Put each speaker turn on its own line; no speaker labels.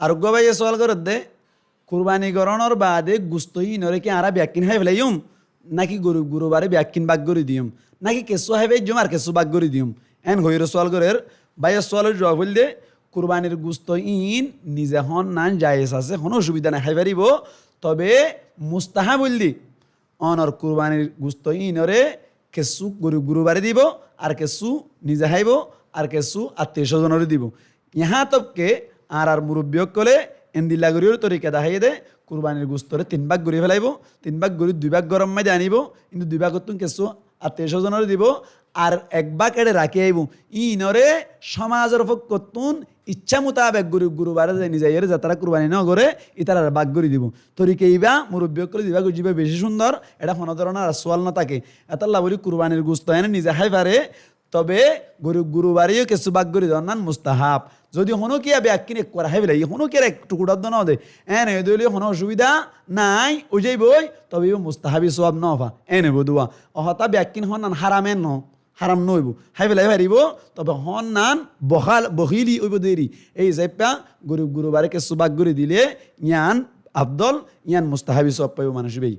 আরোগ্য ভাইয়ে সওয়াল করে দে কুরবানি গরণর বাদে গুস্তই নরে কি আরা ব্যাকিন হাই ফেলাইম নাকি গুরুবারে ব্যাকিন বাগ করে দিম নাকি কেসু হাইবে জুম আর কেসু বাগ করে দিম এন হইর সওয়াল করে ভাইয়ের সওয়ালের জবাব হইল দে কুরবানির গুস্ত ইন নিজে হন নান জায়েজ আছে কোনো অসুবিধা নাই খাইবারিব তবে মুস্তাহা বললি অনর কুরবানির গুস্ত ইনরে কেসু গুরুবারে দিব আর কেসু নিজে খাইব আর কেসু আত্মীয় স্বজনরে দিব ইহা তবকে আর মুরব্বী কলে এন্দিল্লা গরির তরিকা দেখাই দে কুরবানির গুস্তরে 3 ভাগ গড়ি ফেলাইব 3 ভাগ গড়ি 2 ভাগ গরম মাঝে আনিব কিন্তু 2 ভাগ তুন কেসু আত্মীয় স্বজনরে দিব আর 1 ভাগ এড়ে রাখি আইব ইনরে সমাজের পক্ষতুন ইচ্ছা মোতাবেক গুরুবারে নিজে যাতারা কুরবানি ন করে ইতার ভাগ করে দিব তরিকে ইবা মুরব্বী করে দিবা গুজিবে বেশি সুন্দর এটা কোনো ধরনের সোয়াল না থাকে এতাল্লা বলি কুরবানির গুস্ত এনে নিজে খাই পারে তবে গুরুবারেও কিছু ভাগ করে দেওয়ার নান মুস্তাহাব যদি হনো কি ব্যাকিনে করা হয় বলে হনো কি এক টুকুটার ন দে এনে দিলে হনো অসুবিধা নাই ওই যাই বই তবে মুস্তাহাবি সোয়াব ন হবা এনে বদুয়া অহতা ব্যাকিন হন নান হারামেন ন হারাম নইব হাই ফেলাই হারিব তবে হন নান বহিলি ওইব দেরি এই যাইপা গুরুবারে কিছু ভাগ করে দিলে ইয়ান আব্দল ইয়ান মুস্তাহাবি সোয়াব পাইব মানুষ বেই